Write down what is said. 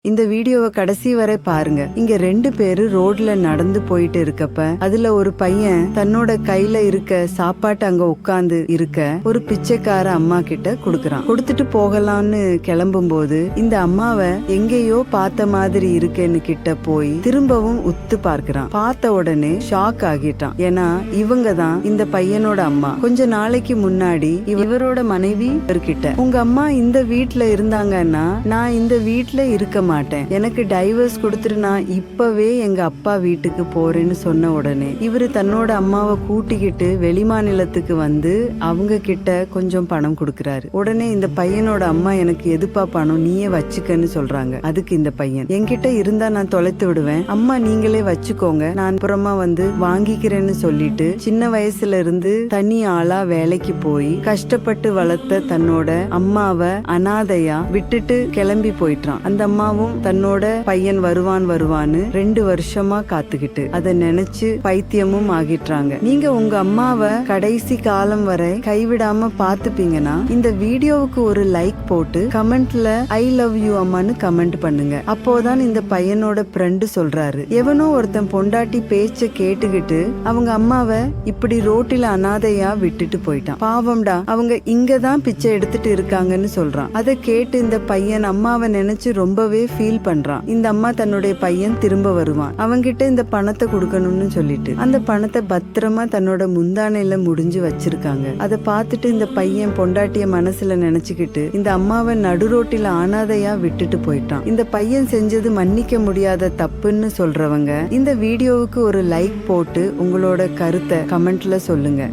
இந்த வீடியோவை கடைசி வரை பாருங்க. இங்க 2 பேரு ரோட்ல நடந்து போயிட்டு இருக்கப்ப அதுல ஒரு பையன் தன்னோட கையில இருக்க சாப்பாட்டு அங்க உட்கார்ந்து இருக்க ஒரு பிச்சைக்கார அம்மா கிட்ட குடுக்கறான். கொடுத்துட்டு போகலாம்னு கிளம்பும் போது இந்த அம்மாவை எங்கேயோ பார்த்த மாதிரி இருக்கேன்னு கிட்ட போய் திரும்பவும் உத்து பார்க்கிறான். பார்த்த உடனே ஷாக் ஆகிட்டான். ஏன்னா இவங்க தான் இந்த பையனோட அம்மா. கொஞ்ச நாளைக்கு முன்னாடி இவரோட மனைவி இவர்கிட்ட, உங்க அம்மா இந்த வீட்டுல இருந்தாங்கன்னா நான் இந்த வீட்டுல இருக்க மாட்டேன், எனக்கு டைவர்ஸ் கொடுத்துட்டு நான் இப்பவே எங்க அப்பா வீட்டுக்கு போறேன்னு சொன்ன உடனே இவரு தன்னோட அம்மாவை கூட்டிக்கிட்டு வெளிமாநிலத்துக்கு வந்து அவங்க கிட்ட கொஞ்சம் பணம் கொடுக்கறாரு. உடனே இந்த பையனோட அம்மா, எனக்கு எதுப்பா பணம், நீயே வச்சுக்கன்னு சொல்றாங்க. அதுக்கு இந்த பையன், என்கிட்ட இருந்தா நான் தொலைத்து விடுவேன், அம்மா நீங்களே வச்சுக்கோங்க, நான் அப்புறமா வந்து வாங்கிக்கிறேன்னு சொல்லிட்டு சின்ன வயசுல இருந்து தனி ஆளா வேலைக்கு போய் கஷ்டப்பட்டு வளர்த்த தன்னோட அம்மாவை அனாதையா விட்டுட்டு கிளம்பி போயிட்டான். அந்த அம்மாவும் தன்னோட பையன் வருவான்னு 2 வருஷமா காத்துக்கிட்டு அதை நினைச்சு பைத்தியமும் ஆகிட்டாங்க. நீங்க உங்க அம்மாவை கடைசி காலம் வரை கைவிடாம பாத்துப்பீங்கன்னா இந்த வீடியோவுக்கு ஒரு லைக் போட்டு கமெண்ட்ல ஐ லவ் யூ அம்மான்னு கமெண்ட் பண்ணுங்க. அப்போதான் இந்த பையனோட ஃப்ரெண்டு சொல்றாரு, எவனோ ஒருத்தன் பொண்டாட்டி பேச்ச கேட்டுக்கிட்டு அவங்க அம்மாவை இப்படி ரோட்டில அனாதையா விட்டுட்டு போயிட்டான், பாவம்டா அவங்க இங்கதான் பிச்சை எடுத்துட்டு இருக்காங்கன்னு சொல்றான். அதை கேட்டு இந்த பையன் அம்மாவை நினைச்சு ரொம்பவே ஃபீல் பண்றான். இந்த அம்மா தன்னுடைய பையன் திரும்ப வருவான், அவங்கிட்ட இந்த பணத்தை கொடுக்கணும்னு சொல்லிட்டு அந்த பணத்தை பத்திரமா தன்னோட முந்தானையில முடிஞ்சு வச்சிருக்காங்க. அதை பார்த்துட்டு இந்த பையன் பொண்டாட்டிய மனசுல நினைச்சுக்கிட்டு இந்த அம்மாவை நடு ரோட்டில அனாதையா விட்டுட்டு போயிட்டான். இந்த பையன் செஞ்சது மன்னிக்க முடியாத தப்புன்னு சொல்றவங்க இந்த வீடியோவுக்கு ஒரு லைக் போட்டு உங்களோட கருத்தை கமெண்ட்ல சொல்லுங்க.